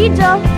video.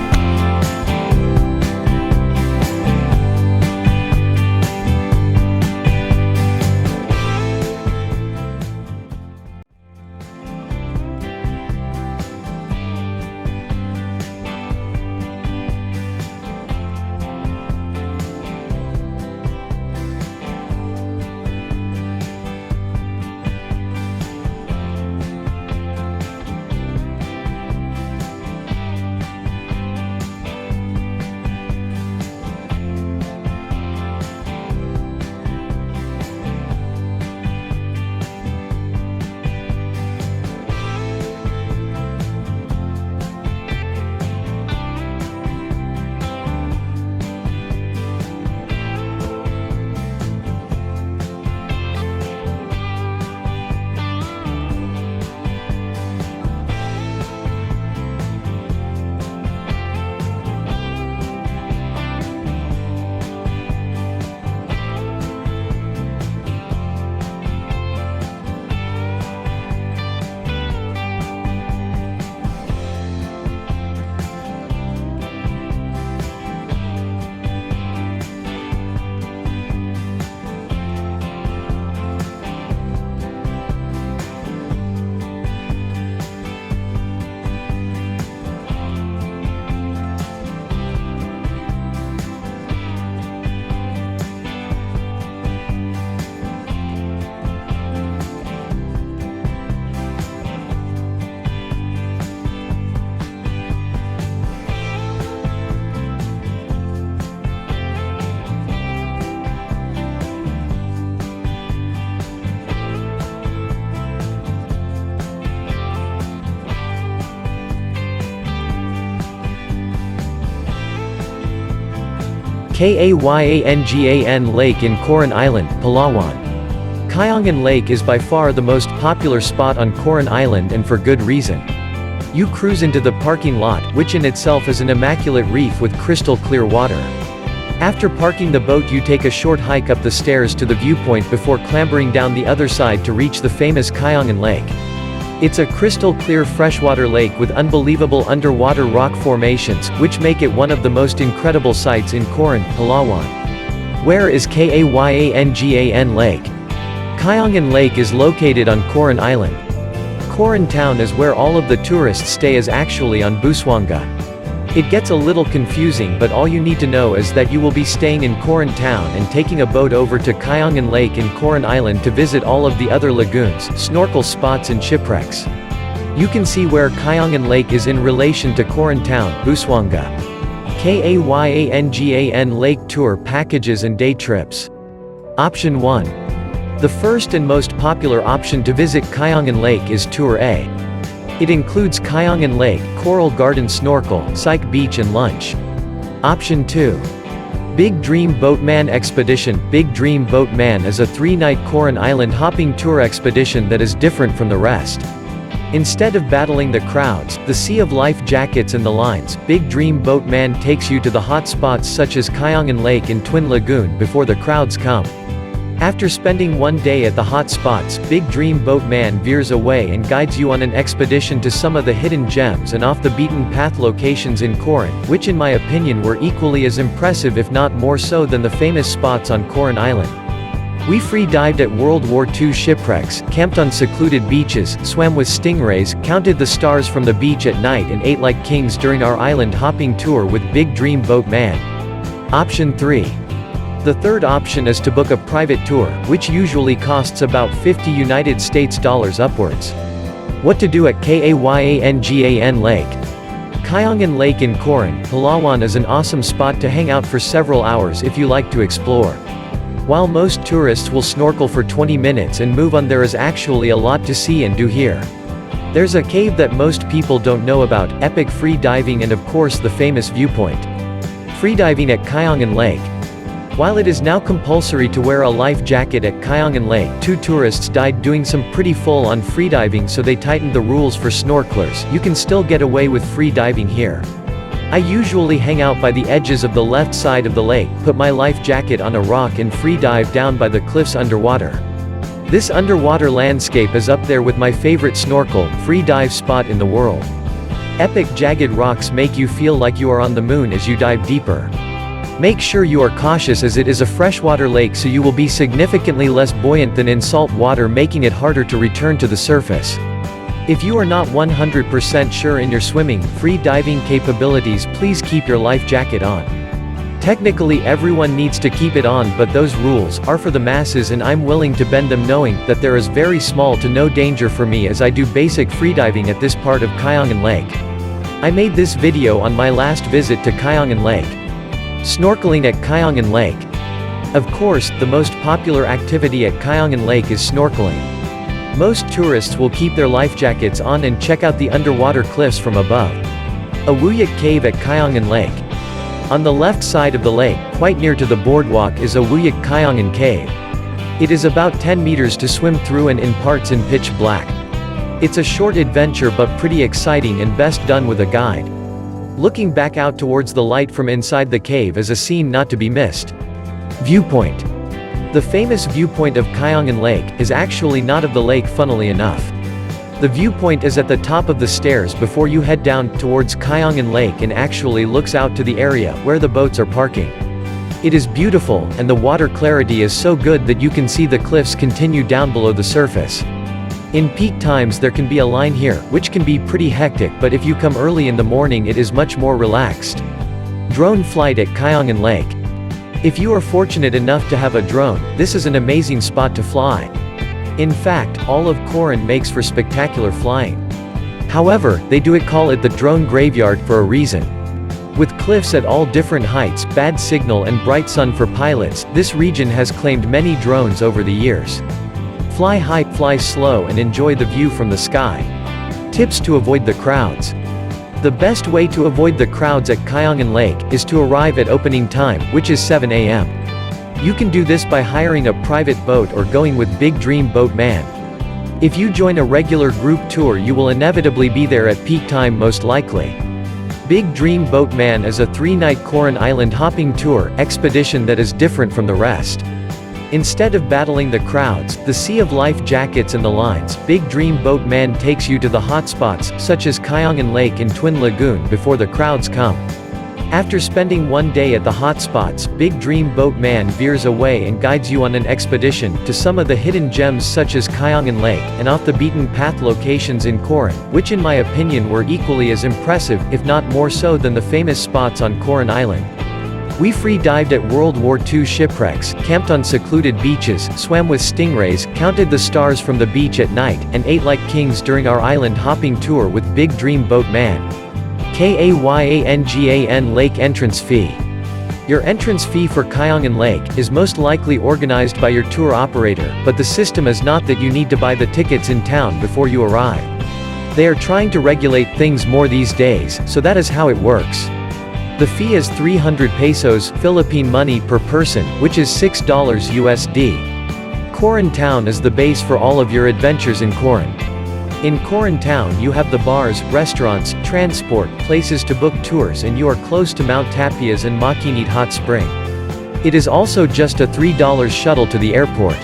Kayangan Lake in Coron Island, Palawan. Kayangan Lake is by far the most popular spot on Coron Island, and for good reason. You cruise into the parking lot, which in itself is an immaculate reef with crystal clear water. After parking the boat, you take a short hike up the stairs to the viewpoint before clambering down the other side to reach the famous Kayangan Lake. It's a crystal clear freshwater lake with unbelievable underwater rock formations, which make it one of the most incredible sights in Coron, Palawan. Where is Kayangan Lake? Kayangan Lake is located on Coron Island. Coron Town is where all of the tourists stay, is actually on Busuanga. It gets a little confusing, but all you need to know is that you will be staying in Coron Town and taking a boat over to Kayangan Lake in Coron Island to visit all of the other lagoons, snorkel spots and shipwrecks. You can see where Kayangan Lake is in relation to Coron Town, Busuanga. Kayangan Lake Tour Packages and Day Trips. Option 1. The first and most popular option to visit Kayangan Lake is Tour A. It includes Kayangan Lake, Coral Garden Snorkel, Psych Beach and lunch. Option 2. Big Dream Boatman Expedition. Big Dream Boatman is a 3-night Coron Island hopping tour expedition that is different from the rest. Instead of battling the crowds, the sea of life jackets and the lines, Big Dream Boatman takes you to the hot spots such as Kayangan Lake and Twin Lagoon before the crowds come. After spending one day at the hot spots, Big Dream Boatman veers away and guides you on an expedition to some of the hidden gems and off-the-beaten-path locations in Coron, which in my opinion were equally as impressive if not more so than the famous spots on Coron Island. We free-dived at World War II shipwrecks, camped on secluded beaches, swam with stingrays, counted the stars from the beach at night and ate like kings during our island hopping tour with Big Dream Boatman. Option 3. The third option is to book a private tour, which usually costs about $50 upwards. What to do at Kayangan Lake? Kayangan Lake in Coron, Palawan is an awesome spot to hang out for several hours if you like to explore. While most tourists will snorkel for 20 minutes and move on, there is actually a lot to see and do here. There's a cave that most people don't know about, epic free diving and of course the famous viewpoint. Freediving at Kayangan Lake. While it is now compulsory to wear a life jacket at Kayangan Lake, 2 tourists died doing some pretty full-on freediving, so they tightened the rules for snorkelers. You can still get away with free diving here. I usually hang out by the edges of the left side of the lake, put my life jacket on a rock and free dive down by the cliffs underwater. This underwater landscape is up there with my favorite snorkel, free dive spot in the world. Epic jagged rocks make you feel like you are on the moon as you dive deeper. Make sure you are cautious as it is a freshwater lake, so you will be significantly less buoyant than in salt water, making it harder to return to the surface. If you are not 100% sure in your swimming, free diving capabilities, please keep your life jacket on. Technically everyone needs to keep it on, but those rules are for the masses and I'm willing to bend them, knowing that there is very small to no danger for me as I do basic freediving at this part of Kayangan Lake. I made this video on my last visit to Kayangan Lake. Snorkeling at Kayangan Lake. Of course, the most popular activity at Kayangan Lake is snorkeling. Most tourists will keep their life jackets on and check out the underwater cliffs from above. A Wuyak cave at Kayangan Lake. On the left side of the lake, quite near to the boardwalk, is a Wuyak Kayangan cave. It is about 10 meters to swim through and in parts in pitch black. It's a short adventure but pretty exciting and best done with a guide. Looking back out towards the light from inside the cave is a scene not to be missed. Viewpoint. The famous viewpoint of Kayangan Lake is actually not of the lake, funnily enough. The viewpoint is at the top of the stairs before you head down towards Kayangan Lake and actually looks out to the area where the boats are parking. It is beautiful, and the water clarity is so good that you can see the cliffs continue down below the surface. In peak times there can be a line here, which can be pretty hectic, but if you come early in the morning it is much more relaxed. Drone flight at Kayangan Lake. If you are fortunate enough to have a drone, this is an amazing spot to fly. In fact, all of Coron makes for spectacular flying. However, they do call it the drone graveyard for a reason. With cliffs at all different heights, bad signal and bright sun for pilots, this region has claimed many drones over the years. Fly high, fly slow and enjoy the view from the sky. Tips to avoid the crowds. The best way to avoid the crowds at Kayangan Lake is to arrive at opening time, which is 7 a.m. You can do this by hiring a private boat or going with Big Dream Boatman. If you join a regular group tour you will inevitably be there at peak time, most likely. Big Dream Boatman is a 3-night Coron Island hopping tour expedition that is different from the rest. Instead of battling the crowds, the sea of life jackets and the lines, Big Dream Boatman takes you to the hotspots, such as Kayangan Lake and Twin Lagoon, before the crowds come. After spending one day at the hotspots, Big Dream Boatman veers away and guides you on an expedition to some of the hidden gems such as Kayangan Lake, and off-the-beaten-path locations in Coron, which in my opinion were equally as impressive, if not more so, than the famous spots on Coron Island. We free-dived at World War II shipwrecks, camped on secluded beaches, swam with stingrays, counted the stars from the beach at night, and ate like kings during our island hopping tour with Big Dream Boatman. Kayangan Lake entrance fee. Your entrance fee for Kayangan Lake is most likely organized by your tour operator, but the system is not that you need to buy the tickets in town before you arrive. They are trying to regulate things more these days, so that is how it works. The fee is 300 pesos Philippine money per person, which is $6 USD. Coron Town is the base for all of your adventures in Coron. In Coron Town you have the bars, restaurants, transport, places to book tours, and you are close to Mount Tapias and Makinit Hot Spring. It is also just a $3 shuttle to the airport.